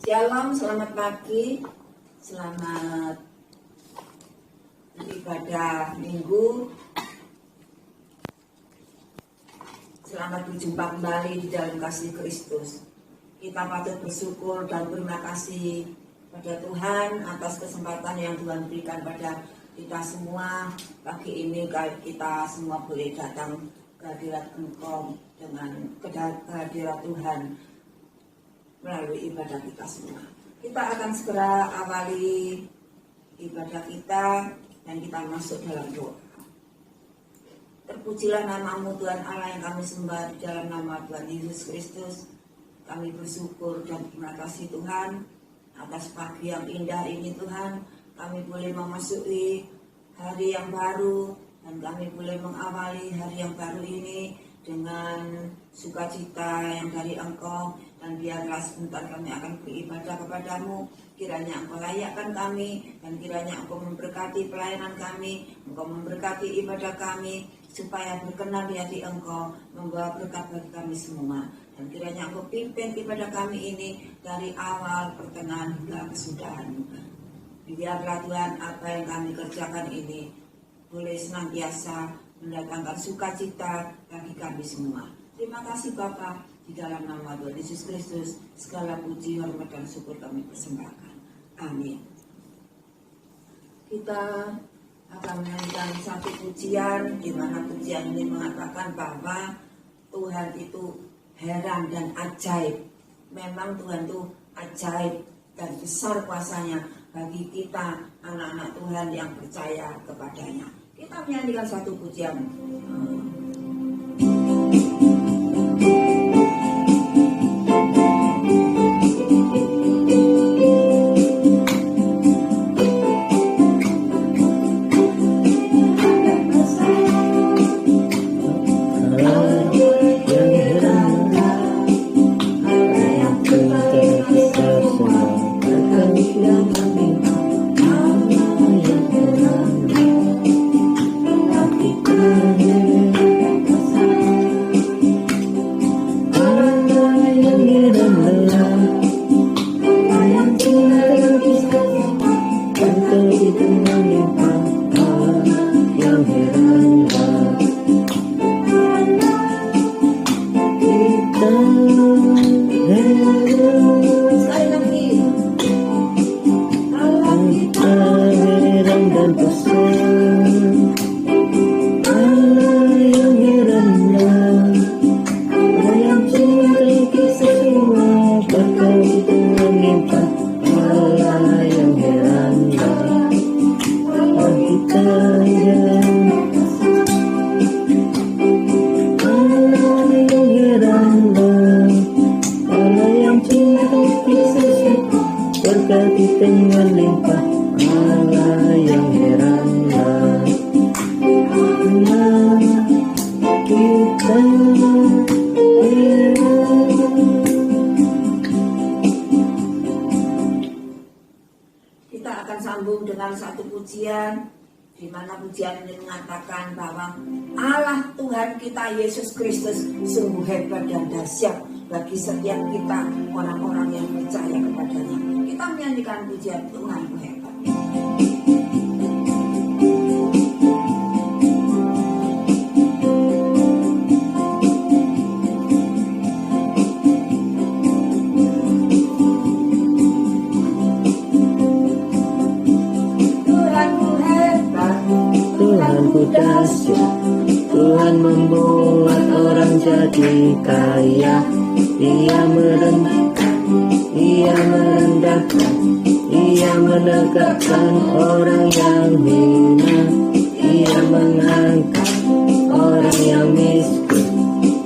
Shalom, selamat pagi, selamat ibadah minggu. Selamat berjumpa kembali di dalam kasih Kristus. Kita patut bersyukur dan berterima kasih pada Tuhan atas kesempatan yang Tuhan berikan pada kita semua. Pagi ini kita semua boleh datang ke hadirat Engkau dengan kehadirat Tuhan melalui ibadah kita semua. Kita akan segera awali ibadah kita dan kita masuk dalam doa. Terpujilah nama-Mu Tuhan Allah yang kami sembah di dalam nama Tuhan Yesus Kristus. Kami bersyukur dan terima kasih Tuhan atas pagi yang indah ini Tuhan. Kami boleh memasuki hari yang baru dan kami boleh mengawali hari yang baru ini dengan sukacita yang dari Engkau, dan biarlah sebentar kami akan beribadah kepadamu. Kiranya Engkau layakkan kami, dan kiranya Engkau memberkati pelayanan kami, Engkau memberkati ibadah kami, supaya berkenan di hati Engkau, membawa berkat bagi kami semua. Dan kiranya Engkau pimpin ibadah kami ini dari awal, pertengahan, hingga kesudahan. Biarlah Tuhan apa yang kami kerjakan ini boleh senantiasa mendatangkan sukacita bagi kami semua. Terima kasih Bapa, di dalam nama Tuhan Yesus Kristus segala puji, hormat dan syukur kami persembahkan. Amin. Kita akan menyanyikan satu pujian, di mana pujian ini mengatakan bahwa Tuhan itu heran dan ajaib. Memang Tuhan itu ajaib dan besar kuasanya bagi kita anak-anak Tuhan yang percaya kepadanya. Kita menyanyikan satu pujian. Di mana pujian ini mengatakan bahwa Allah Tuhan kita Yesus Kristus sungguh hebat dan dahsyat bagi setiap kita orang-orang yang percaya kepadanya. Kita menyanyikan pujian Tuhan hebat. Tuhan membuat orang jadi kaya. Ia merendahkan, Ia menegakkan orang yang hina. Ia mengangkat orang yang miskin,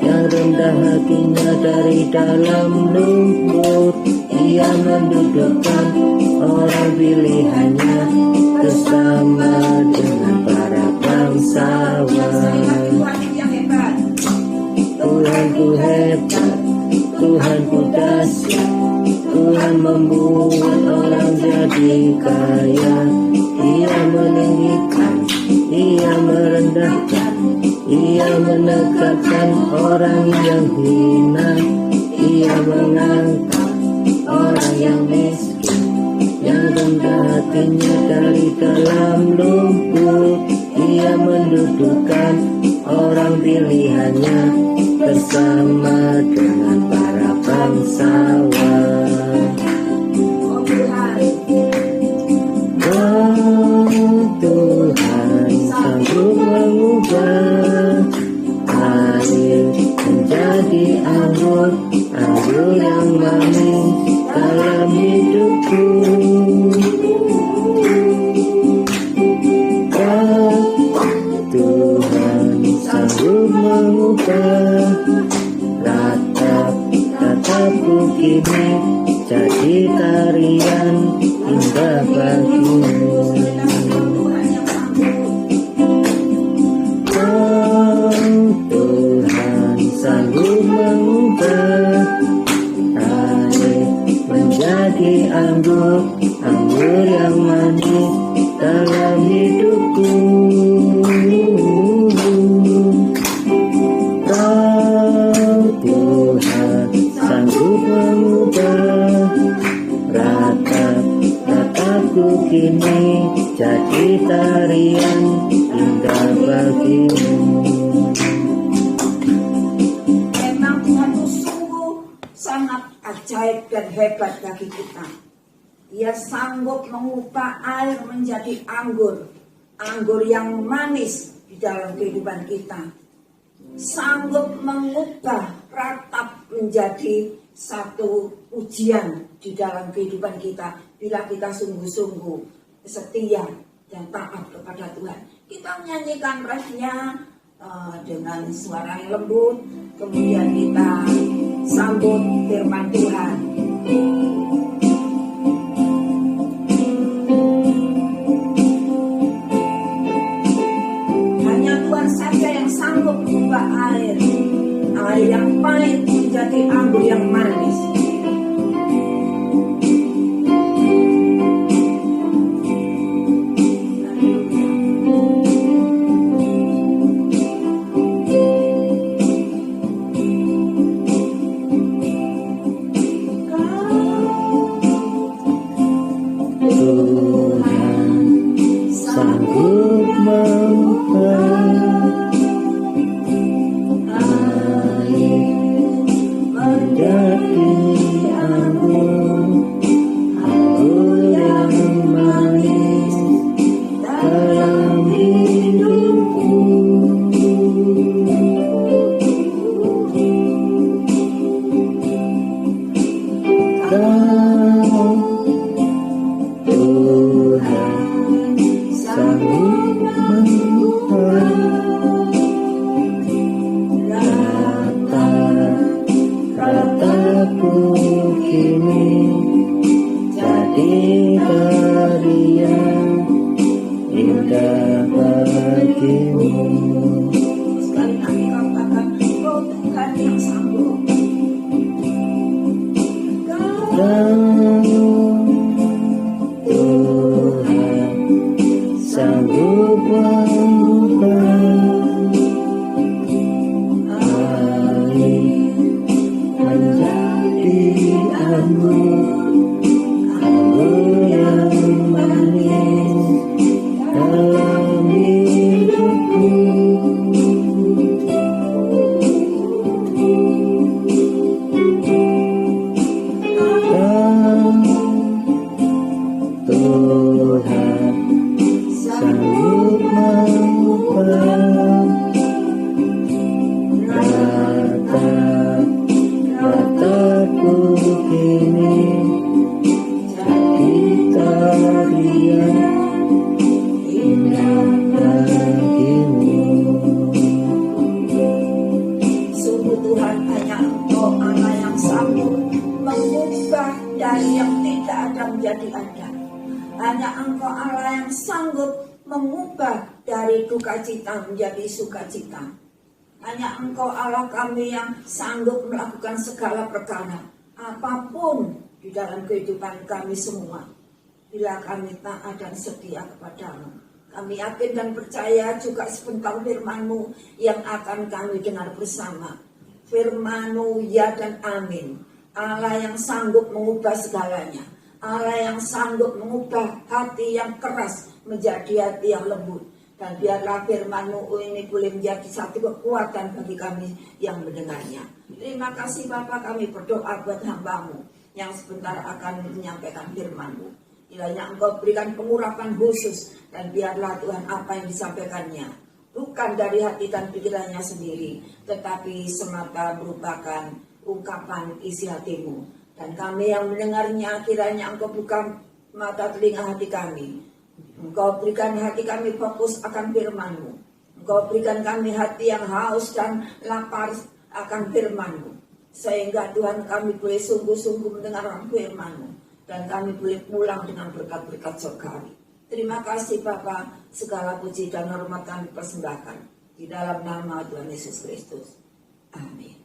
yang rendah hatinya dari dalam lumpur. Ia mendudukkan orang pilihannya bersama dengan para bangsawan. Tuhanku hebat, Tuhanku dahsyat. Tuhan membuat orang jadi kaya. Ia meninggikan, Ia merendahkan, Ia menegakkan orang yang hina. Ia mengangkat orang yang miskin, yang rendah hatinya dari dalam lumpur. Ia mendudukkan orang pilihannya bersama dengan para bangsawan. Oh Tuhan, sanggup mengubah air menjadi anggur, anggur yang manis dalam hidupku. Oh Tuhan, sanggup mengubah ratap-ratapku kini jadi tarian indah bagimu. Oh Tuhan, sanggup mengubah air menjadi anggur, anggur yang manis dalam hidupku. Oh Tuhan, sanggup mengubah ratap-ratapku kini jadi tarian indah bagimu. Memang Tuhan itu sungguh sangat ajaib dan hebat bagi kita. Ia sanggup mengubah air menjadi anggur, anggur yang manis di dalam kehidupan kita. Sanggup mengubah ratap menjadi satu ujian di dalam kehidupan kita bila kita sungguh-sungguh setia dan taat kepada Tuhan. Kita menyanyikan refnya dengan suara yang lembut, kemudian kita sambut firman Tuhan. Hanya Tuhan saja yang sanggup mengubah air yang pahit menjadi anggur yang manis. Cita menjadi sukacita. Hanya Engkau Allah kami yang sanggup melakukan segala perkara, apapun di dalam kehidupan kami semua. Bila kami taat dan setia kepadamu, kami yakin dan percaya juga sebentar firman-Mu yang akan kami dengar bersama. Firman-Mu ya dan amin. Allah yang sanggup mengubah segalanya. Allah yang sanggup mengubah hati yang keras menjadi hati yang lembut. Dan biarlah firman-Mu ini boleh menjadi satu kekuatan bagi kami yang mendengarnya. Terima kasih Bapa, kami berdoa buat hamba-Mu yang sebentar akan menyampaikan firman-Mu. Kiranya Engkau berikan pengurapan khusus, dan biarlah Tuhan apa yang disampaikannya bukan dari hati dan pikirannya sendiri, tetapi semata merupakan ungkapan isi hati-Mu. Dan kami yang mendengarnya, kiranya Engkau buka mata telinga hati kami. Engkau berikan hati kami fokus akan firman-Mu. Engkau berikan kami hati yang haus dan lapar akan firman-Mu. Sehingga Tuhan kami boleh sungguh-sungguh mendengar firman-Mu. Dan kami boleh pulang dengan berkat-berkat surgawi. Terima kasih Bapa, segala puji dan hormat kami persembahkan. Di dalam nama Tuhan Yesus Kristus. Amin.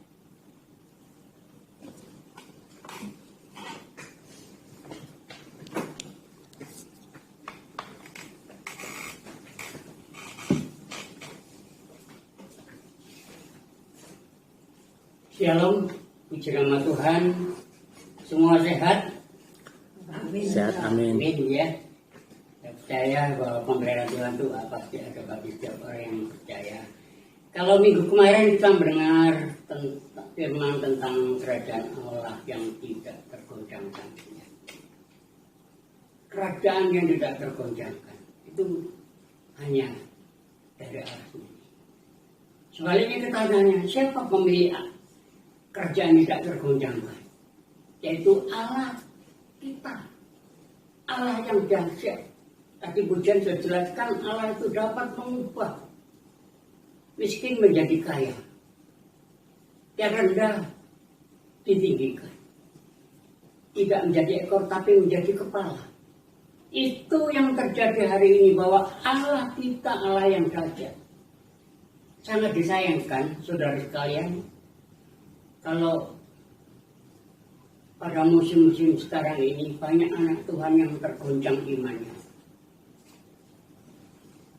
Shalom, puji nama Tuhan. Semua sehat? Amin. Sehat, amin. Amin ya. Saya percaya bahwa pemberian Tuhan itu pasti ada bagi setiap orang yang percaya. Kalau minggu kemarin kita mendengar tentang firman tentang kerajaan Allah yang tidak tergoncangkan. Kerajaan yang tidak tergoncangkan itu hanya dari Allah sendiri. Sebaliknya kita tanya, siapa pemilik kerajaan tidak tergoncangkan? Yaitu Allah kita, Allah yang dahsyat. Tadi pujian sudah jelaskan, Allah itu dapat mengubah miskin menjadi kaya, yang rendah ditinggikan, tidak menjadi ekor tapi menjadi kepala. Itu yang terjadi hari ini, bahwa Allah kita Allah yang dahsyat. Sangat disayangkan saudara sekalian, kalau pada musim-musim sekarang ini banyak anak Tuhan yang tergoncang imannya.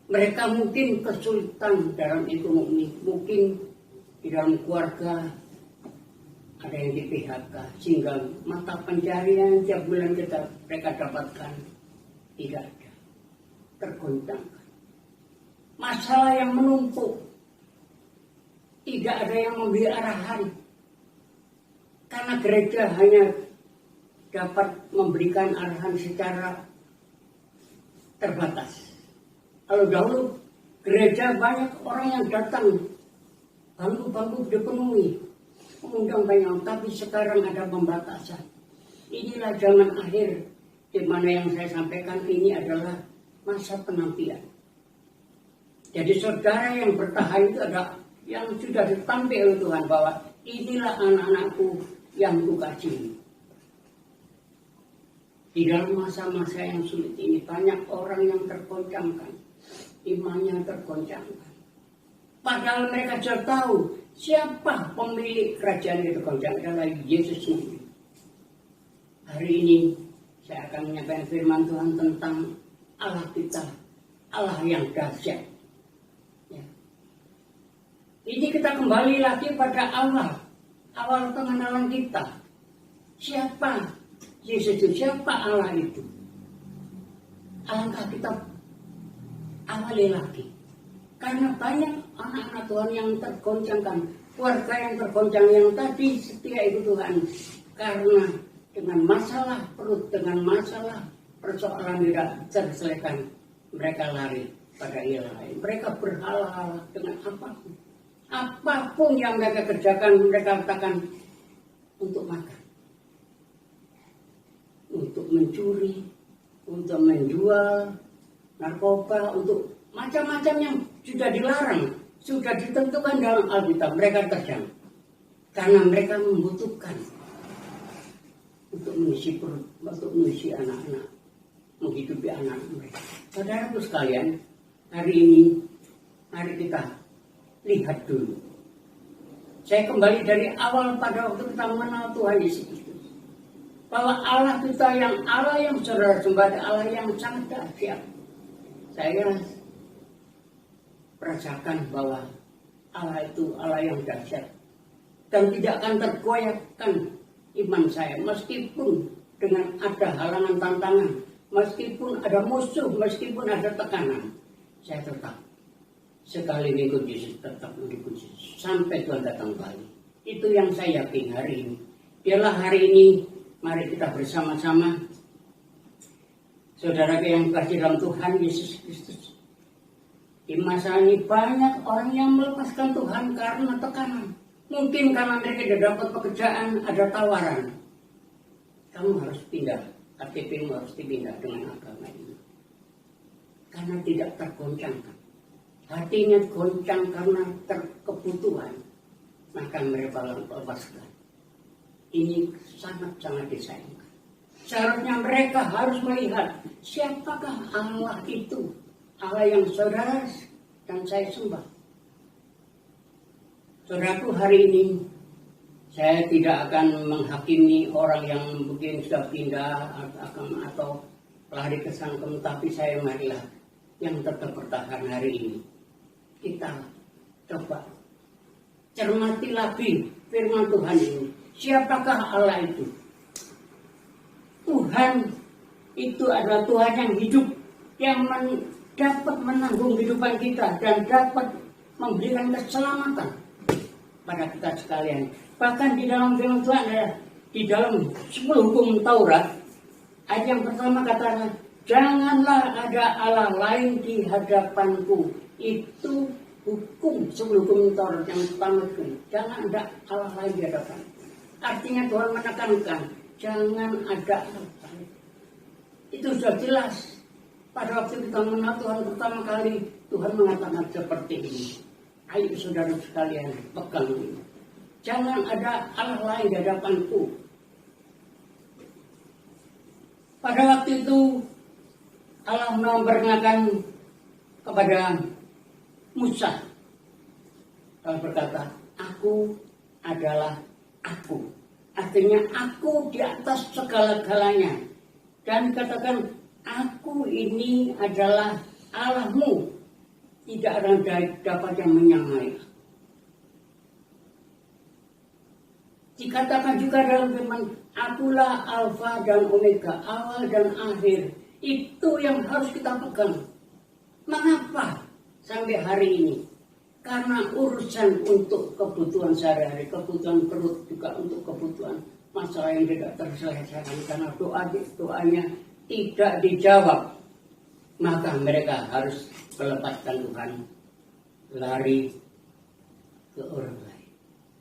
Mereka mungkin kesulitan dalam ekonomi, mungkin di dalam keluarga ada yang di PHK, sehingga mata pencarian tiap bulan mereka dapatkan tidak ada, tergoncangkan. Masalah yang menumpuk, tidak ada yang memberi arahan. Karena gereja hanya dapat memberikan arahan secara terbatas. Kalau dahulu gereja banyak orang yang datang, bangku-bangku dipenuhi, mengundang banyak, tapi sekarang ada pembatasan. Inilah zaman akhir, di mana yang saya sampaikan ini adalah masa penantian. Jadi saudara yang bertahan itu ada yang sudah ditampil oleh Tuhan, bahwa inilah anak-anakku yang kukasihi. Di dalam masa-masa yang sulit ini banyak orang yang tergoncangkan, imannya tergoncangkan. Padahal mereka sudah tahu siapa pemilik kerajaan itu tergoncang, adalah Yesus sendiri. Hari ini saya akan menyampaikan firman Tuhan tentang Allah kita, Allah yang dahsyat. Ya. Ini kita kembali lagi pada Allah, awal pengenalan kita. Siapa Yesus itu? Siapa Allah itu? Alangkah kita awali lagi. Karena banyak anak-anak Tuhan yang tergoncangkan, keluarga yang tergoncang, yang tadi setia itu Tuhan. Karena dengan masalah perut, dengan masalah persoalan tidak terselesaikan, mereka lari pada ilah lain. Mereka berhala-hala dengan apapun. Apapun yang mereka kerjakan, mereka katakan untuk makan, untuk mencuri, untuk menjual narkoba, untuk macam-macam yang sudah dilarang, sudah ditentukan dalam Alkitab. Mereka terjang karena mereka membutuhkan untuk mengisi perut, untuk mengisi anak-anak, menghidupi anak mereka. Saudaraku sekalian, hari ini mari kita lihat dulu. Saya kembali dari awal pada waktu kita mengenal Tuhan Yesus Kristus, bahwa Allah kita yang Allah yang saudara sembah, Allah yang sangat dahsyat. Saya merasakan bahwa Allah itu Allah yang dahsyat dan tidak akan tergoyahkan iman saya, meskipun dengan ada halangan tantangan, meskipun ada musuh, meskipun ada tekanan, saya tetap sekali mengikut Yesus, tetap mengikut Yesus sampai Tuhan datang kembali. Itu yang saya yakin hari ini. Biarlah hari ini mari kita bersama-sama, saudara yang kasih dalam Tuhan Yesus Kristus. Di masa ini banyak orang yang melepaskan Tuhan karena tekanan. Mungkin karena mereka tidak dapat pekerjaan, ada tawaran. Kamu harus pindah, KTP harus dipindah dengan agama ini. Karena tidak tergoncangkan. Hatinya goncang karena terkebutuhan. Maka mereka lepaskan. Ini sangat-sangat disayangkan. Seharusnya mereka harus melihat siapakah Allah itu. Allah yang saudara dan saya sembah. Saudaraku, hari ini saya tidak akan menghakimi orang yang mungkin sudah pindah atau lari ke sangkem, tapi saya marilah yang tetap bertahan hari ini. Kita coba cermati lagi firman Tuhan ini. Siapakah Allah itu? Tuhan itu adalah Tuhan yang hidup, yang dapat menanggung kehidupan kita dan dapat memberikan keselamatan pada kita sekalian. Bahkan di dalam firman Tuhan ada di dalam 10 hukum Taurat, ayat yang pertama katakan, janganlah ada Allah lain di hadapanku. Itu hukum 10 hukum Taurat yang pertama itu. Jangan ada Allah lain di hadapan. Artinya Tuhan menekankan, jangan ada Allah lain. Itu sudah jelas. Pada waktu kita mengenal Tuhan pertama kali, Tuhan mengatakan seperti ini. Ayo saudara sekalian, pegang ini. Jangan ada Allah lain di hadapanku. Pada waktu itu, Allah memperkenalkan kepada Musa. Allah berkata, aku adalah aku. Artinya aku di atas segala-galanya. Dan katakan, aku ini adalah Allahmu. Tidak ada yang dapat yang menyamai. Dikatakan juga dalam firman, akulah Alfa dan Omega, awal dan akhir. Itu yang harus kita pegang. Mengapa sampai hari ini? Karena urusan untuk kebutuhan sehari-hari, kebutuhan perut, juga untuk kebutuhan masalah yang tidak terselesaikan. Karena doanya tidak dijawab. Maka mereka harus melepaskan Tuhan, lari ke orang lain.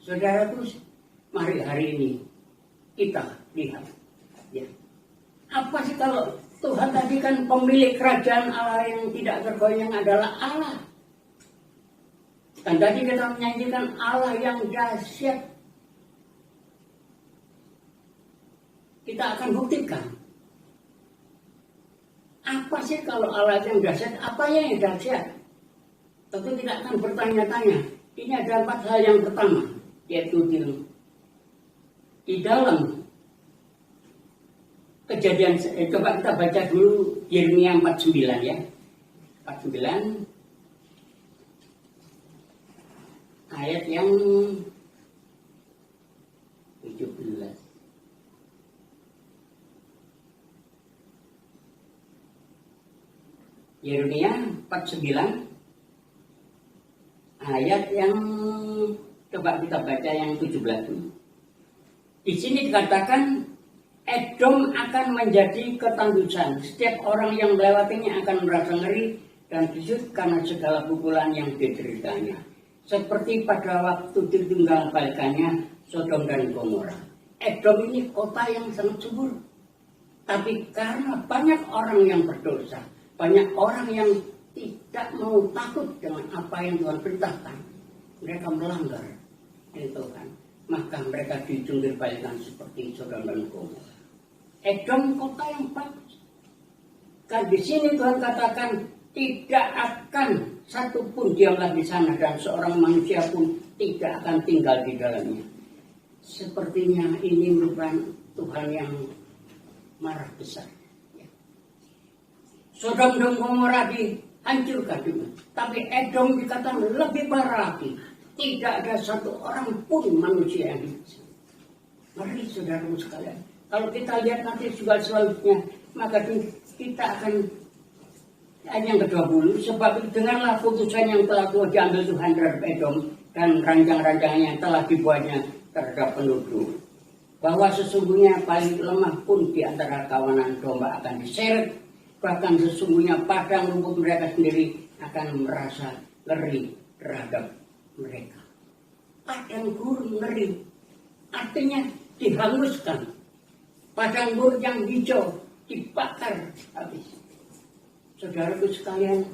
Saudaraku, mari hari ini kita lihat. Ya. Apa sih kalau Tuhan tadi kan pemilik kerajaan Allah yang tidak tergoyang adalah Allah. Dan tadi kita menyanyikan Allah yang dahsyat. Kita akan buktikan. Apa sih kalau Allah yang dahsyat? Apa yang dahsyat? Tentu tidak akan bertanya-tanya. Ini ada 4 hal yang pertama, yaitu di dalam Kejadian. Coba kita baca dulu Yeremia 49 ya. 49 ayat yang 17. Yeremia 49 ayat yang coba kita baca yang 17. Di sini dikatakan Edom akan menjadi ketandusan. Setiap orang yang melewatinya akan merasa ngeri dan kusut karena segala pukulan yang dideritanya. Seperti pada waktu ditinggal balikannya Sodom dan Gomora. Edom ini kota yang sangat subur. Tapi karena banyak orang yang berdosa, banyak orang yang tidak mau takut dengan apa yang Tuhan perintahkan. Mereka melanggar Tuhan. Maka mereka dijungkir balikan seperti Sodom dan Gomora. Edom kota yang bagus. Kan di sini Tuhan katakan tidak akan satupun diamlah di sana dan seorang manusia pun tidak akan tinggal di dalamnya. Sepertinya ini merupakan Tuhan yang marah besar. Sodom dan Gomora dihancurkan juga. Tapi Edom dikatakan lebih parah lagi. Tidak ada satu orang pun manusia yang hidup. Ngeri saudaraku sekalian. Kalau kita lihat nanti juga selanjutnya, maka kita akan ayat yang ke-20, sebab dengarlah putusan yang telah diambil Tuhan terhadap Edom dan ranjang-ranjangan yang telah dibuatnya terhadap penduduk. Bahwa sesungguhnya paling lemah pun di antara kawanan domba akan diseret, bahkan sesungguhnya padang rumput mereka sendiri akan merasa ngeri terhadap mereka. Padang gurun ngeri, artinya dihanguskan. Padang gurun yang hijau dibakar habis. Saudaraku sekalian,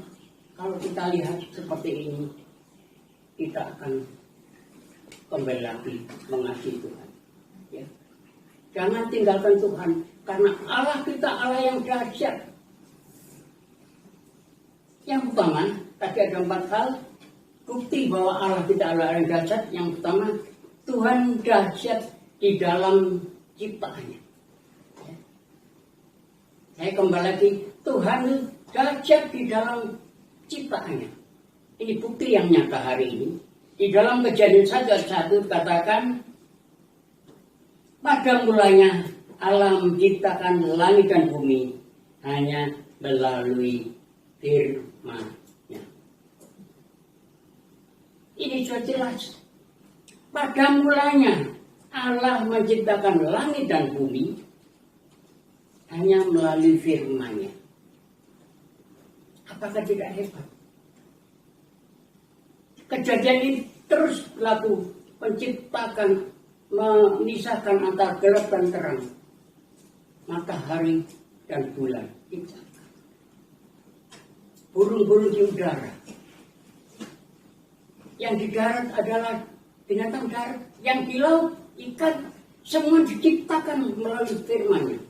kalau kita lihat seperti ini, kita akan kembali lagi mengasihi Tuhan. Ya. Jangan tinggalkan Tuhan, karena Allah kita Allah yang dahsyat. Yang pertama, tadi ada 4 hal bukti bahwa Allah kita Allah yang dahsyat. Yang pertama, Tuhan dahsyat di dalam ciptaannya. Ya. Saya kembali lagi, Tuhan dahsyat di dalam ciptaannya. Ini bukti yang nyata hari ini. Di dalam Kejadian 1:1 katakan, pada mulanya Allah menciptakan langit dan bumi hanya melalui firman-Nya. Ini sudah jelas. Pada mulanya Allah menciptakan langit dan bumi hanya melalui firman-Nya. Apakah tidak hebat? Kejadian ini terus berlaku, menciptakan, memisahkan antara gelap dan terang, matahari dan bulan. Burung-burung di udara. Yang di darat adalah binatang darat, yang di laut ikan, semua diciptakan melalui firman-Nya.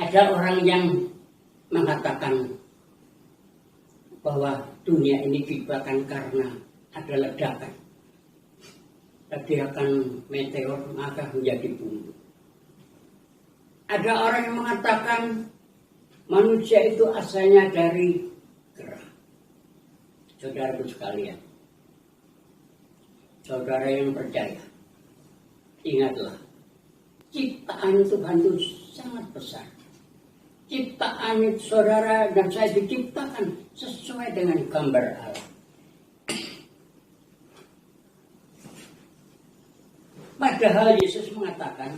Ada orang yang mengatakan bahwa dunia ini diciptakan karena ada ledakan. Ledakan meteor maka menjadi bumi. Ada orang yang mengatakan manusia itu asalnya dari gerah. Saudaraku sekalian, saudara yang percaya, ingatlah, ciptaan Tuhan itu sangat besar. Ciptaan saudara dan saya diciptakan sesuai dengan gambar Allah. Padahal Yesus mengatakan,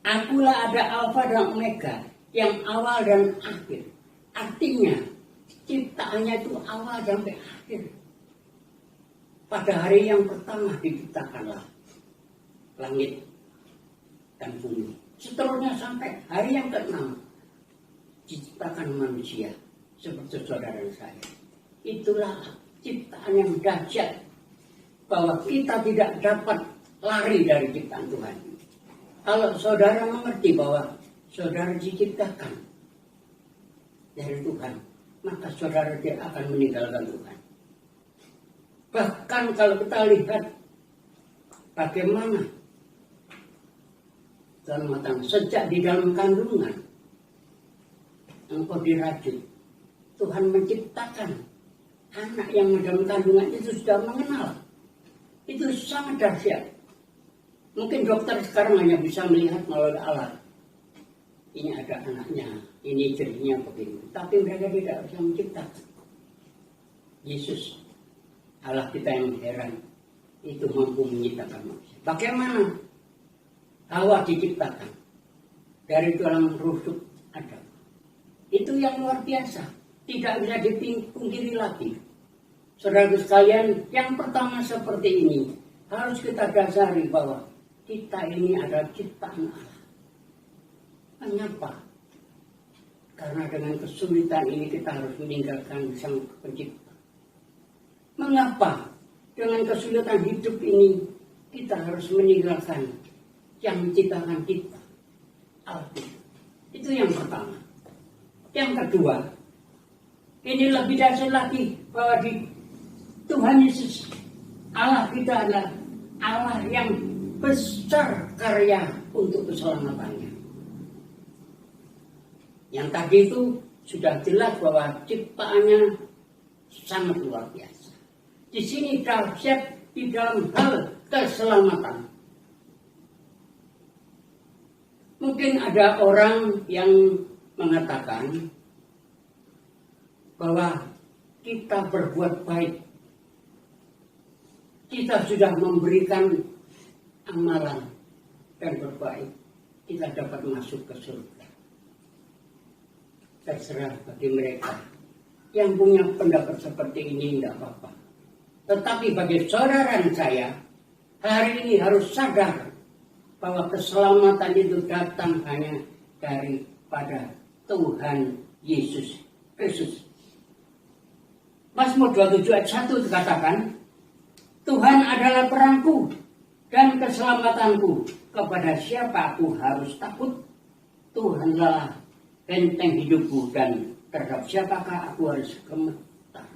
akulah ada Alfa dan Omega, yang awal dan akhir. Artinya, ciptaannya itu awal sampai akhir. Pada hari yang pertama diciptakanlah langit dan bumi. Seterusnya sampai hari yang ke-6 diciptakan manusia seperti saudara saya. Itulah ciptaan yang dahsyat, bahwa kita tidak dapat lari dari ciptaan Tuhan. Kalau saudara mengerti bahwa saudara diciptakan dari Tuhan, maka saudara tidak akan meninggalkan Tuhan. Bahkan kalau kita lihat bagaimana dalam matang, sejak di dalam kandungan engkau dirajut, Tuhan menciptakan anak yang dalam kandungan itu sudah mengenal. Itu sangat dahsyat. Mungkin dokter sekarang hanya bisa melihat melalui alat. Ini ada anaknya, ini jadinya begini. Tapi mereka tidak bisa menciptakan. Yesus, Allah kita yang heran, itu mampu menciptakan manusia. Bagaimana Hawa diciptakan? Dari dalam rusuk Adam. Itu yang luar biasa. Tidak bisa dipungkiri lagi. Saudara sekalian, yang pertama seperti ini, harus kita dasari bahwa kita ini adalah ciptaan Allah. Mengapa? Karena dengan kesulitan ini kita harus meninggalkan Sang Pencipta. Mengapa? Dengan kesulitan hidup ini kita harus meninggalkan yang menciptakan kita, Allah. Itu yang pertama. Yang kedua, ini lebih dahsyat lagi, bahwa di Tuhan Yesus, Allah kita adalah Allah yang besar karya untuk keselamatannya. Yang tadi itu sudah jelas bahwa ciptaannya sangat luar biasa. Di sini dahsyat di dalam hal keselamatan. Mungkin ada orang yang mengatakan bahwa kita berbuat baik, kita sudah memberikan amalan dan berbaik, kita dapat masuk ke surga. Terserah bagi mereka yang punya pendapat seperti ini, tidak apa-apa. Tetapi bagi saudara saya, hari ini harus sadar bahwa keselamatan itu datang hanya daripada Tuhan Yesus Kristus. Mazmur 27 ayat 1 dikatakan, Tuhan adalah perangku dan keselamatanku. Kepada siapa aku harus takut? Tuhanlah benteng hidupku, dan terhadap siapakah aku harus gemetar?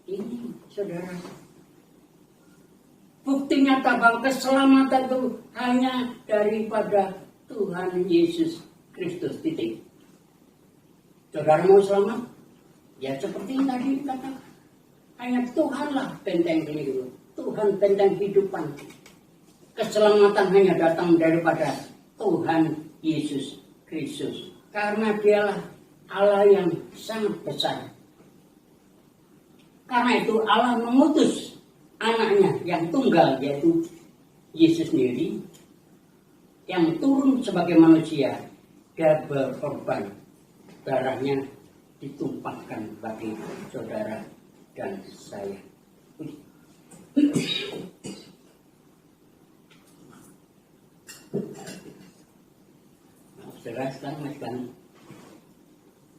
Ini saudara, bukti nyata bahwa keselamatan itu hanya daripada Tuhan Yesus Kristus. Titik. Saudara mau selamat? Ya seperti yang tadi dikatakan. Hanya Tuhanlah benteng hidup. Tuhan benteng kehidupan. Keselamatan hanya datang daripada Tuhan Yesus Kristus. Karena dialah Allah yang sangat besar. Karena itu Allah mengutus anaknya yang tunggal, yaitu Yesus sendiri, yang turun sebagai manusia. Dia berkorban, darahnya ditumpahkan bagi saudara dan saya. Jelaskan.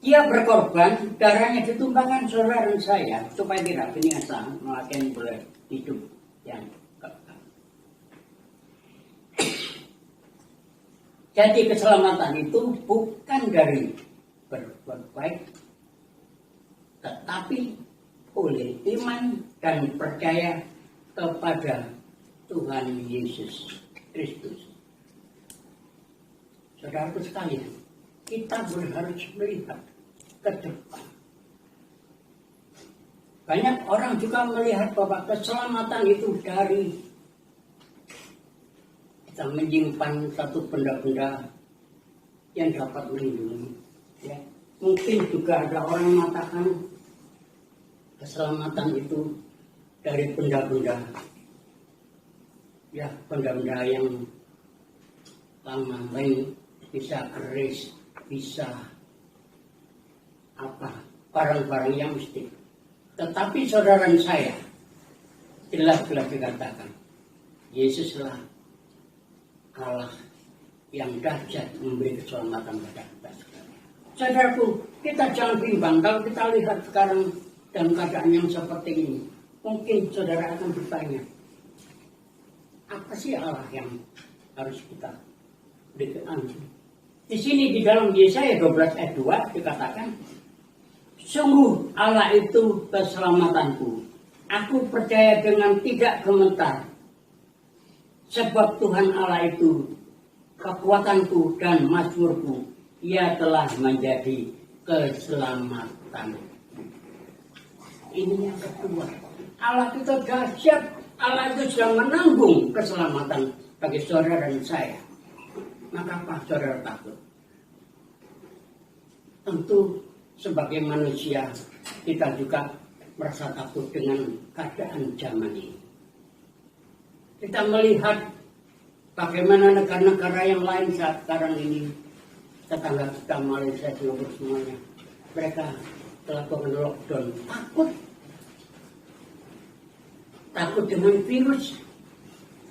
Dia berkorban, darahnya ditumpahkan saudara dan saya supaya tidak binasa, melainkan boleh hidup yang kekal. Jadi keselamatan itu bukan dari berbuat baik, tetapi oleh iman dan percaya kepada Tuhan Yesus Kristus. Saudaraku sekalian, kita harus melihat ke depan. Banyak orang juga melihat bahwa keselamatan itu dari kita menyimpan satu benda-benda yang dapat melindungi. Ya. Mungkin juga ada orang mengatakan keselamatan itu dari benda-benda, ya benda-benda yang lama baik, bisa keris, bisa barang-barang yang mistik. Tetapi saudara saya jelas-jelas dikatakan Yesuslah Allah yang dahsyat memberi keselamatan pada kita sekalian. Saudaraku, kita jangan bimbang kalau kita lihat sekarang dalam keadaan yang seperti ini. Mungkin saudara akan bertanya, apa sih Allah yang harus kita berikan? Di sini di dalam Yesaya 12 ayat 2 dikatakan, sungguh Allah itu keselamatanku. Aku percaya dengan tidak gemetar. Sebab Tuhan Allah itu kekuatanku dan mazmurku. Ia telah menjadi keselamatan. Ini yang kedua. Allah itu dahsyat. Allah itu sudah menanggung keselamatan bagi saudara dan saya. Maka apa saudara takut? Tentu sebagai manusia kita juga merasa takut dengan keadaan zaman ini. Kita melihat bagaimana negara-negara yang lain saat sekarang ini, tetangga kita Malaysia seluruh semuanya, mereka melakukan lockdown. Takut dengan virus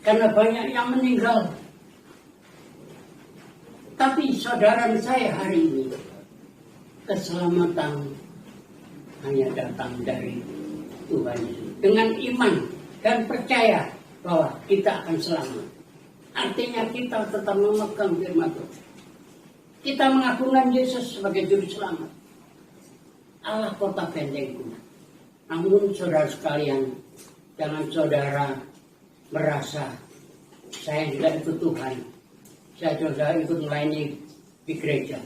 karena banyak yang meninggal. Tapi saudara saya hari ini, keselamatan hanya datang dari Tuhan Yesus. Dengan iman dan percaya bahwa kita akan selamat. Artinya kita tetap memegang firman Tuhan. Kita mengagungkan Yesus sebagai juru selamat. Allah kota bentengku. Namun saudara sekalian, jangan saudara merasa saya tidak ikut Tuhan. Saya sudah ikut melayani di gereja.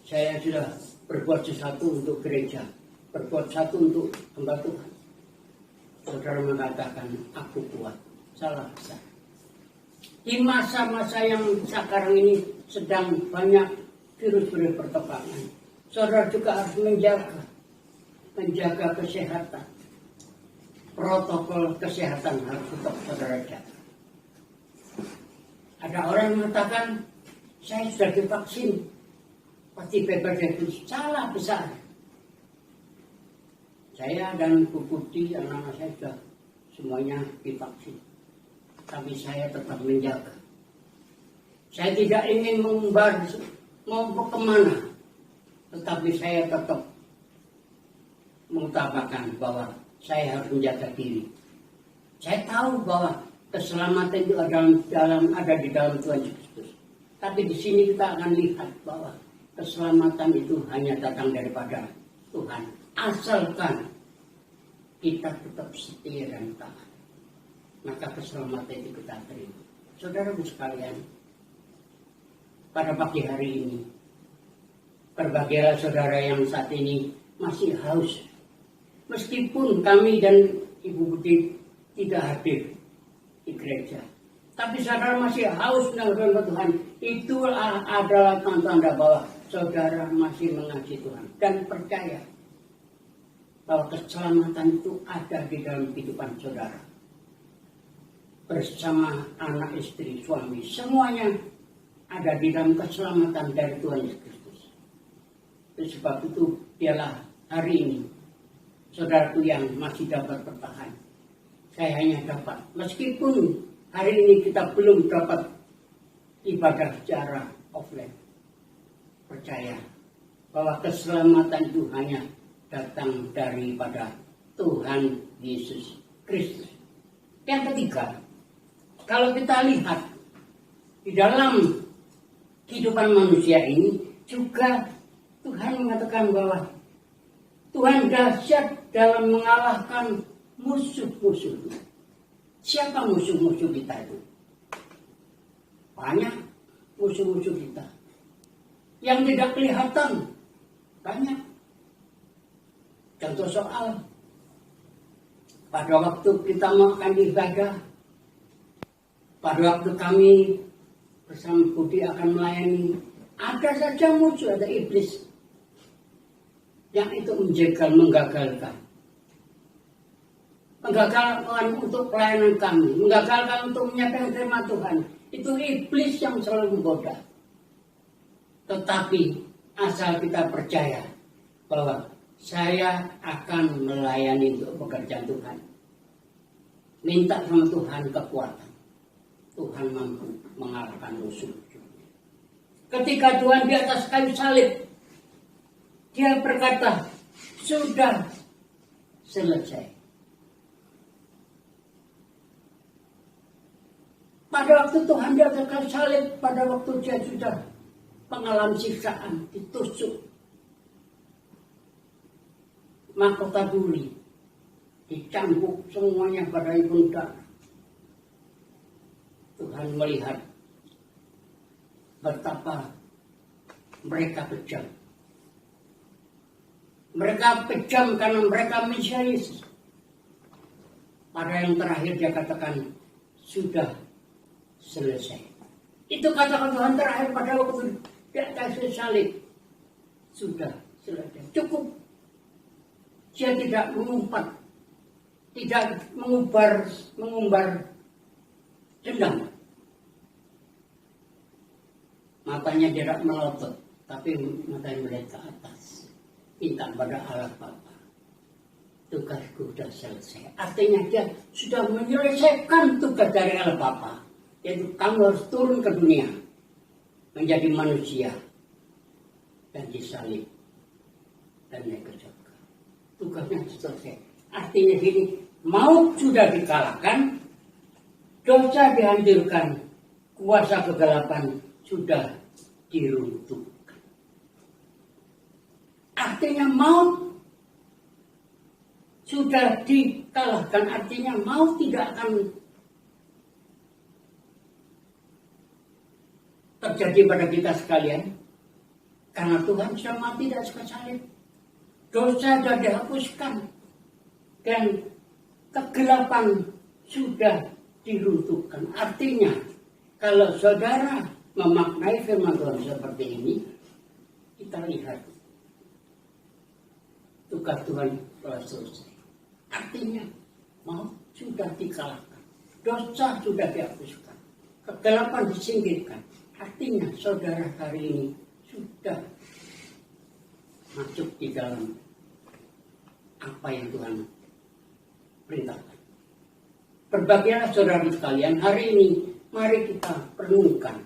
Saya sudah berbuat sesuatu untuk gereja. Berbuat sesuatu untuk hamba Tuhan. saudara mengatakan aku kuat, salah besar. Di masa-masa yang sekarang ini sedang banyak virus berpertukaran, saudara juga harus menjaga kesehatan. Protokol kesehatan harus tetap saudara jaga. Ada orang yang mengatakan saya sudah divaksin, pasti bebas dari virus. Salah besar. Saya dan Bu Putih, anak-anak saya sudah semuanya divaksin. Tapi saya tetap menjaga. Saya tidak ingin mengumbar mau kemana. Tetapi saya tetap mengutamakan bahwa saya harus menjaga diri. Saya tahu bahwa keselamatan itu ada di dalam Tuhan Yesus. Tapi di sini kita akan lihat bahwa keselamatan itu hanya datang daripada Tuhan. Asalkan kita tetap setia dan taat, maka keselamatan itu kita terima. Saudara-saudara sekalian, pada pagi hari ini, berbahagialah saudara yang saat ini masih haus. Meskipun kami dan Ibu Budi tidak hadir di gereja, tapi saudara masih haus dengan firman Tuhan. Itulah adalah tanda bahwa saudara masih mengasihi Tuhan dan percaya bahwa keselamatan itu ada di dalam kehidupan saudara. Bersama anak, istri, suami, semuanya ada di dalam keselamatan dari Tuhan Yesus Kristus. Sebab itu dialah hari ini saudaraku yang masih dapat bertahan. Saya hanya dapat, meskipun hari ini kita belum dapat ibadah secara offline, percaya bahwa keselamatan itu hanya datang daripada Tuhan Yesus Kristus. Yang ketiga, kalau kita lihat di dalam kehidupan manusia ini juga Tuhan mengatakan bahwa Tuhan dahsyat dalam mengalahkan musuh-musuh. Siapa musuh-musuh kita itu? Banyak musuh-musuh kita. Yang tidak kelihatan banyak. Contoh soal pada waktu kita melakukan ibadah, pada waktu kami bersama Budi akan melayani, ada saja musuh, ada iblis yang itu menjegal, menggagalkan untuk pelayanan kami, menggagalkan untuk menyampaikan firman Tuhan. Itu iblis yang selalu menggoda. Tetapi asal kita percaya bahwa saya akan melayani untuk pekerjaan Tuhan, minta sama Tuhan kekuatan, Tuhan mampu mengalahkan musuh. Ketika Tuhan di atas kayu salib, Dia berkata, sudah selesai. Pada waktu Tuhan di atas kayu salib, pada waktu Dia sudah mengalami siksaan, ditusuk, mahkota duri, dicambuk semuanya pada ibunda. Tuhan melihat betapa mereka kejam. Mereka kejam karena mereka mencari Yesus. Pada yang terakhir Dia katakan, sudah selesai. Itu kata Tuhan terakhir pada waktu di atas salib. Sudah selesai. Cukup. Dia tidak mengumpat, tidak mengumbar dendam. Matanya tidak melotot, tapi matanya melihat ke atas. Minta pada Allah Bapa. Tugasku sudah selesai. Artinya Dia sudah menyelesaikan tugas dari Allah Bapa. Yaitu kamu harus turun ke dunia, menjadi manusia, dan disalib, dan naik ke surga. Tugasnya selesai. Artinya gini, maut sudah dikalahkan, dosa dihancurkan, kuasa kegelapan sudah diruntuhkan. Artinya maut sudah dikalahkan, artinya maut tidak akan terjadi pada kita sekalian. Karena Tuhan sudah mati di atas salib. Dosa sudah dihapuskan. Dan kegelapan sudah diruntuhkan. Artinya, kalau saudara memaknai firman Tuhan seperti ini, kita lihat tugas Tuhan telah selesai. Artinya, maut sudah dikalahkan, dosa sudah dihapuskan, kegelapan disingkirkan. Artinya, saudara hari ini sudah masuk di dalam apa yang Tuhan perintahkan. Berbahagialah saudara sekalian, hari ini mari kita renungkan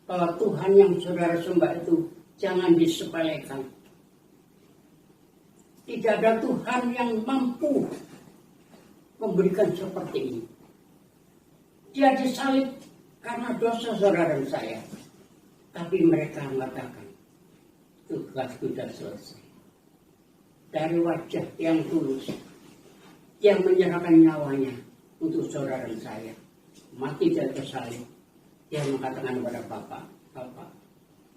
bahwa Tuhan yang saudara sembah itu jangan disepelekan. Tidak ada Tuhan yang mampu memberikan seperti ini. Dia disalib karena dosa saudara dan saya. Tapi mereka mengatakan, tugas sudah selesai. Dari wajah yang tulus, yang menyerahkan nyawanya untuk saudara dan saya, mati dan tersalib, dia mengatakan kepada Bapak,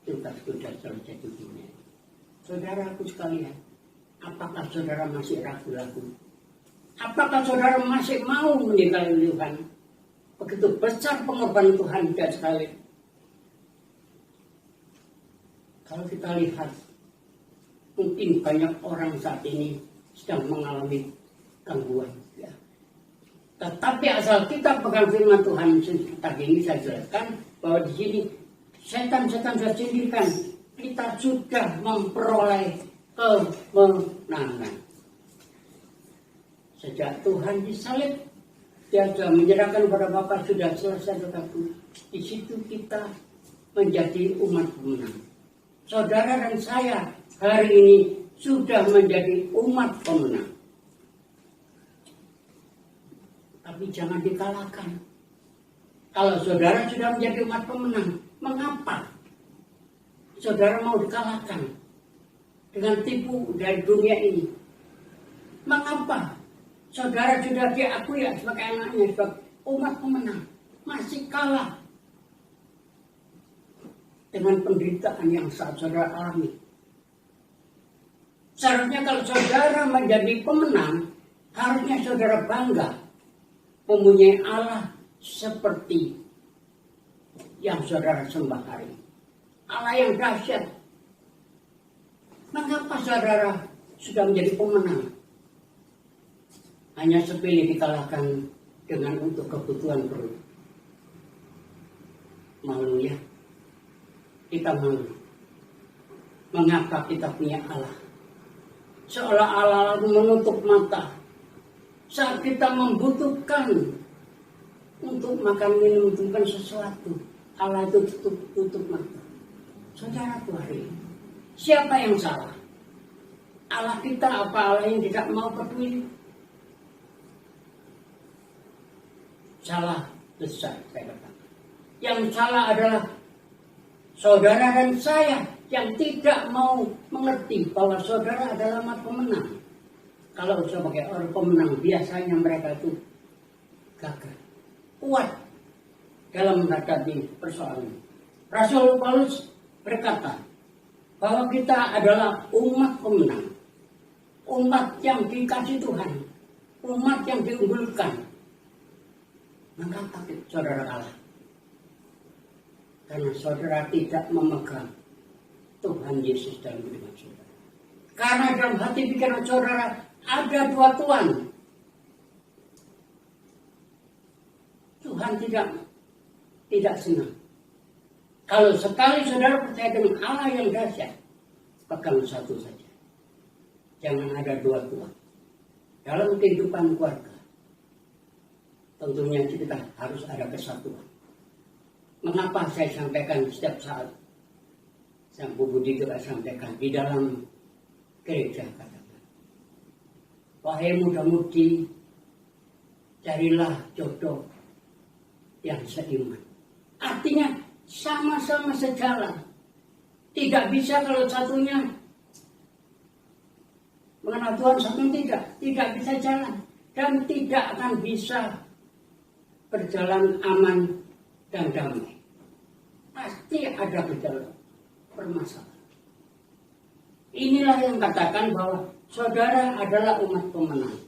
tugas sudah selesai di dunia. Saudaraku sekalian, apakah saudara masih ragu-ragu? Apakah saudara masih mau meninggalkan Tuhan? Begitu besar pengorbanan Tuhan tidak sekali. Kalau kita lihat, mungkin banyak orang saat ini sedang mengalami gangguan. Ya. Tetapi asal kita pegang firman Tuhan, tadi ini saya jelaskan bahwa di sini setan-setan sudah singkirkan, kita sudah memperoleh kemenangan. Sejak Tuhan disalib, dia sudah menyerahkan kepada Bapa, sudah selesai tetapi di situ kita menjadi umat pemenang. Saudara dan saya hari ini sudah menjadi umat pemenang. Tapi jangan dikalahkan. Kalau saudara sudah menjadi umat pemenang, mengapa saudara mau dikalahkan dengan tipu dari dunia ini? Mengapa saudara sudah diakui sebagai anaknya, sebagai umat pemenang, masih kalah dengan penderitaan yang saat saudara alami? Seharusnya kalau saudara menjadi pemenang, harusnya saudara bangga mempunyai Allah seperti yang saudara sembah hari ini. Allah yang dahsyat. Mengapa saudara sudah menjadi pemenang? Hanya sepele dikalahkan dengan untuk kebutuhan perut. Malu ya. Kita malu. Mengapa kita punya Allah? Seolah Allah menutup mata. Saat kita membutuhkan untuk makan minum, membutuhkan sesuatu, Allah itu tutup mata. Saudara hari ini, siapa yang salah? Allah kita apa Allah yang tidak mau peduli? Salah besar, saya katakan. Yang salah adalah saudara dan saya yang tidak mau mengerti bahwa saudara adalah umat pemenang. Kalau sebagai orang pemenang, biasanya mereka itu gagal, kuat dalam menghadapi persoalan. Rasul Paulus berkata bahwa kita adalah umat pemenang, umat yang dikasih Tuhan, umat yang diunggulkan. Mengapa saudara kalah? Karena saudara tidak memegang Tuhan Yesus dalam hidup saudara. Karena dalam hati pikiran saudara ada dua Tuhan. Tuhan tidak senang. Kalau sekali saudara percaya dengan Allah yang dahsyat, pegang satu saja. Jangan ada dua Tuhan. Dalam kehidupan keluarga, tentunya kita harus ada kesatuan. Mengapa saya sampaikan setiap saat? Sang Bu Budi juga sampaikan di dalam gereja, katakan, wahai muda-mudi, carilah jodoh yang seiman. Artinya sama-sama sejalan. Tidak bisa kalau satunya mengenal Tuhan, satunya tidak bisa jalan, dan tidak akan bisa berjalan aman dan damai. Pasti ada gejala permasalahan. Inilah yang katakan bahwa saudara adalah umat pemenang.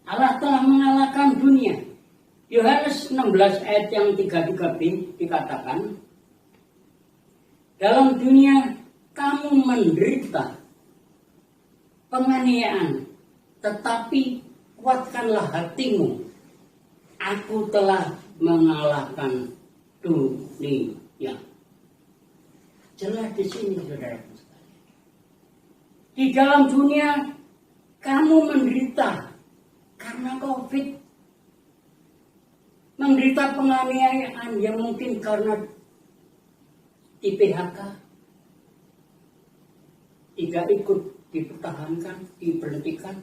Allah telah mengalahkan dunia. Yohanes 16 ayat yang 33b dikatakan, dalam dunia kamu menderita penganiayaan, tetapi kuatkanlah hatimu. Aku telah mengalahkan dunia. Jelas di sini, saudara. Di dalam dunia kamu menderita karena COVID, menderita penganiayaan yang mungkin karena di PHK, tidak ikut dipertahankan, diberhentikan.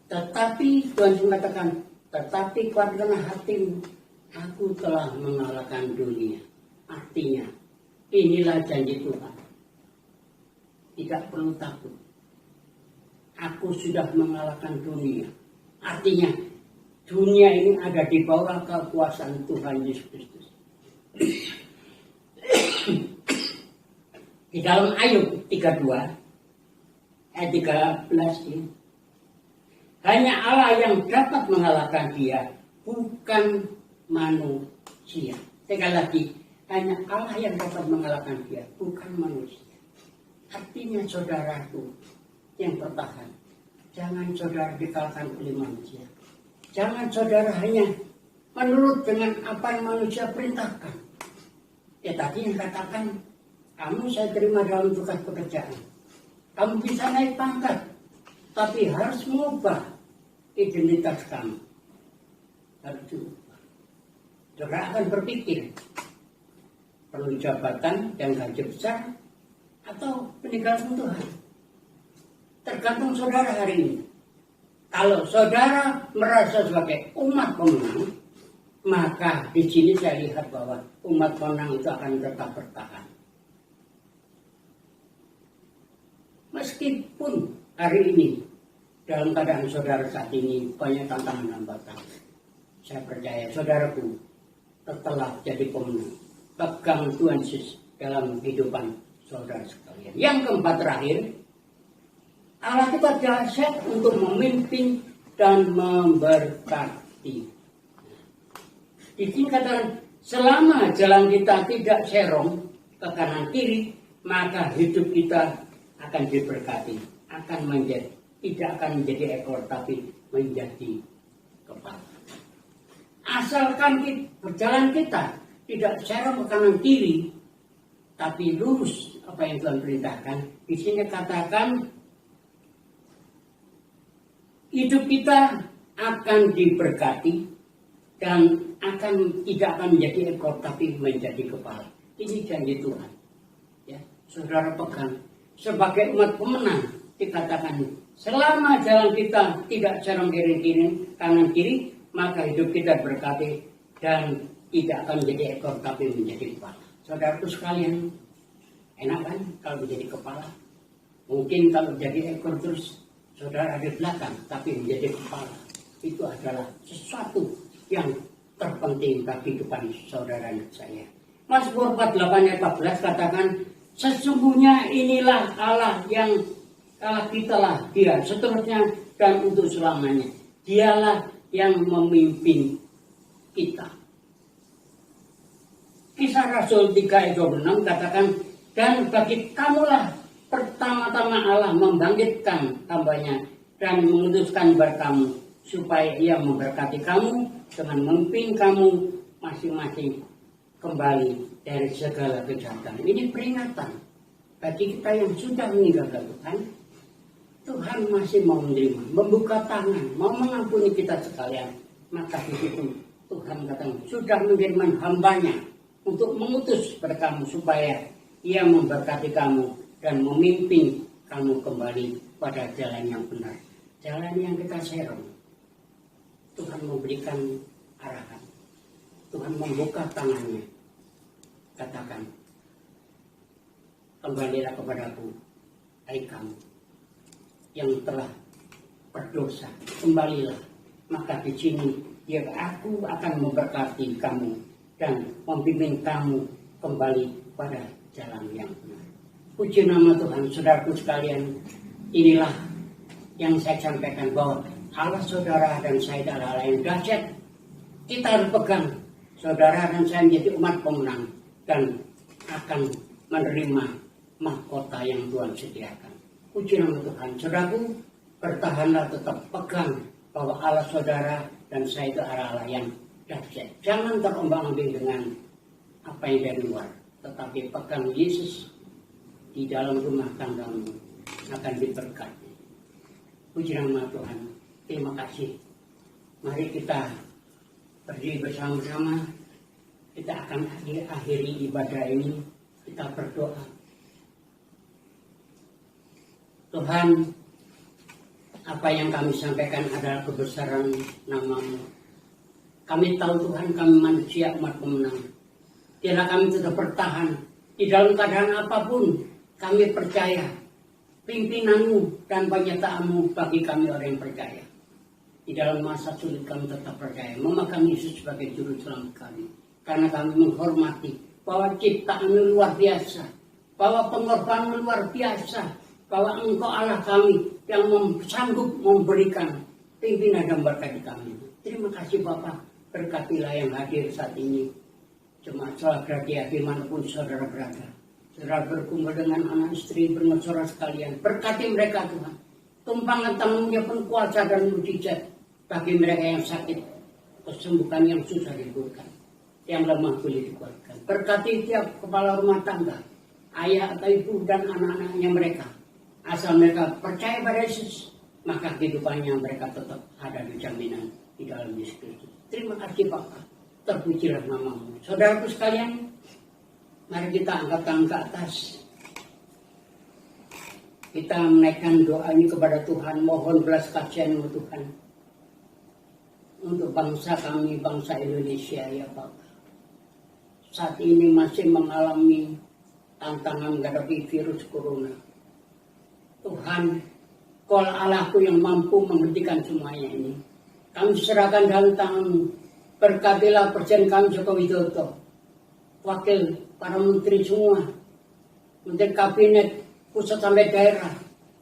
Tetapi Tuhan mengatakan, tetapi kuatkanlah hatimu, aku telah mengalahkan dunia. Artinya, inilah janji Tuhan. Tidak perlu takut. Aku sudah mengalahkan dunia. Artinya, dunia ini ada di bawah kekuasaan Tuhan Yesus Kristus. Di dalam Ayub 32, ayat 13 ini, hanya Allah yang dapat mengalahkan dia, bukan manusia. Sekali lagi, hanya Allah yang dapat mengalahkan dia, bukan manusia. Artinya saudaraku yang bertahan, jangan saudara dikalahkan oleh manusia. Jangan saudara hanya menurut dengan apa yang manusia perintahkan. Ya tadi yang katakan, kamu saya terima dalam tugas pekerjaan. Kamu bisa naik pangkat, tapi harus mengubah identitas kamu. Harus diubah. Saudara akan berpikir, perlu jabatan yang gaji besar atau peninggalan Tuhan. Tergantung saudara hari ini. Kalau saudara merasa sebagai umat pemenang, maka di sini saya lihat bahwa umat pemenang itu akan tetap bertahan. Meskipun hari ini dalam keadaan saudara saat ini banyak tantangan hambatan, saya percaya saudaraku tetaplah jadi pemenang. Pegang Tuhan Yesus dalam kehidupan saudara sekalian. Yang keempat terakhir, Allah kita dahsyat untuk memimpin dan memberkati. Di sini katakan, selama jalan kita tidak serong ke kanan kiri, maka hidup kita akan diberkati, tidak akan menjadi ekor, tapi menjadi kepala. Asalkan berjalan kita tidak serong ke kanan kiri, tapi lurus apa yang Tuhan perintahkan. Di sini katakan, hidup kita akan diberkati dan tidak akan menjadi ekor, tapi menjadi kepala. Ini janji Tuhan. Ya, saudara pegang. Sebagai umat pemenang, dikatakan selama jalan kita tidak serong kanan kiri, maka hidup kita berkati dan tidak akan menjadi ekor, tapi menjadi kepala. Saudaraku sekalian, enak kan kalau menjadi kepala? Mungkin kalau menjadi ekor terus saudara ada di belakang, tapi menjadi kepala. Itu adalah sesuatu yang terpenting bagi kehidupan saudara dan saya. Mazmur 48 ayat 14 katakan, sesungguhnya inilah Allah yang Allah kitalah dia seterusnya dan untuk selamanya. Dialah yang memimpin kita. Kisah Rasul 3 ayat 26 katakan, dan bagi kamulah pertama-tama Allah membangkitkan hambanya dan mengutuskan berkamu supaya ia memberkati kamu dengan memimpin kamu masing-masing kembali dari segala kejahatan. Ini peringatan bagi kita yang sudah meninggalkan Tuhan. Tuhan masih mau menerima, membuka tangan, mau mengampuni kita sekalian. Maka di situ Tuhan katakan sudah mengirimkan hambanya untuk mengutus pada kamu supaya ia memberkati kamu dan memimpin kamu kembali pada jalan yang benar, jalan yang kita serong. Tuhan memberikan arahan, Tuhan membuka tangannya, katakan, kembalilah kepadaku, hai kamu yang telah berdosa, kembalilah. Maka di sini ya aku akan memberkati kamu dan memimpin kamu kembali pada jalan yang benar. Puji nama Tuhan. Saudaraku sekalian, inilah yang saya sampaikan bahwa Allah saudara dan saya adalah Allah yang dahsyat. Kita harus pegang. Saudara dan saya menjadi umat pemenang dan akan menerima mahkota yang Tuhan sediakan. Puji nama Tuhan. Saudaraku, bertahanlah, tetap pegang bahwa Allah saudara dan saya itu adalah Allah yang dahsyat. Jangan terombang-ambing dengan apa yang dari luar, tetapi pegang Yesus di dalam rumah tanggamu akan diberkati. Puji nama Tuhan. Terima kasih. Mari kita berdiri bersama-sama. Kita akan akhiri ibadah ini. Kita berdoa. Tuhan, apa yang kami sampaikan adalah kebesaran nama-Mu. Kami tahu Tuhan, kami manusia umat pemenang. Biarlah kami tetap bertahan. Di dalam keadaan apapun, kami percaya pimpinan-Mu dan penyertaan-Mu bagi kami orang yang percaya. Di dalam masa sulit kami tetap percaya memegang Yesus sebagai juru selamat kami. Karena kami menghormati bahwa ciptaan-Mu luar biasa, bahwa pengorbanan luar biasa, bahwa Engkau Allah kami yang sanggup memberikan pimpinan dan berkati kami. Terima kasih Bapak, berkatilah yang hadir saat ini. Jemaat sholat gratia dimanapun saudara berada. Saudara berkumpul dengan anak istri, bermusyawarah sekalian. Berkati mereka Tuhan. Tumpangkan tangan-Mu pun kuasa dan mujizat bagi mereka yang sakit, kesembuhan yang susah diberikan, yang lemah boleh dikuatkan. Berkati tiap kepala rumah tangga, ayah atau ibu dan anak-anaknya mereka. Asal mereka percaya pada Yesus, maka kehidupannya mereka tetap ada di jaminan di dalam Yesus Kristus. Terima kasih Bapak, terpujilah nama-Mu. Saudaraku sekalian, mari kita angkat tangan ke atas. Kita menaikkan doa ini kepada Tuhan, mohon belas kasihan-Mu Tuhan. Untuk bangsa kami, bangsa Indonesia ya Bapak. Saat ini masih mengalami tantangan menghadapi virus corona. Tuhan, Kau Allahku yang mampu menghentikan semuanya ini. Kami serahkan dalam tangan-Mu. Berkatilah Presiden kami Joko Widodo, wakil para menteri semua, menteri kabinet pusat sampai daerah,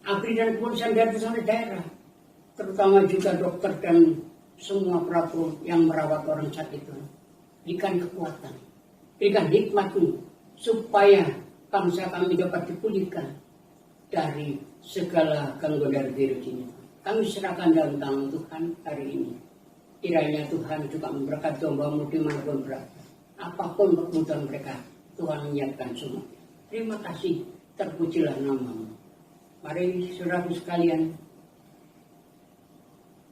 ABRI dan kepolisian dari sampai daerah, terutama juga dokter dan semua perapu yang merawat orang sakit itu. Berikan kekuatan, berikan hikmat-Mu supaya bangsa kami dapat dipulihkan dari segala gangguan dari virus ini. Kami serahkan dalam tangan Tuhan hari ini. Kiranya Tuhan juga memberkati hamba-Mu dimanapun berada. Apapun kebutuhan mereka, Tuhan menyiapkan semua. Terima kasih, terpujilah nama-Mu. Mari saudaraku sekalian,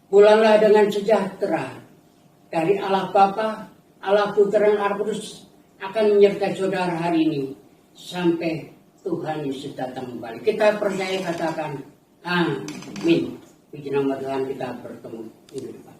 pulanglah dengan sejahtera dari Allah Bapa, Allah Putra dan Allah Kudus akan menyertai saudara hari ini sampai Tuhan Yesus datang kembali. Kita percaya, katakan amin. Puji nama Tuhan, kita bertemu di depan.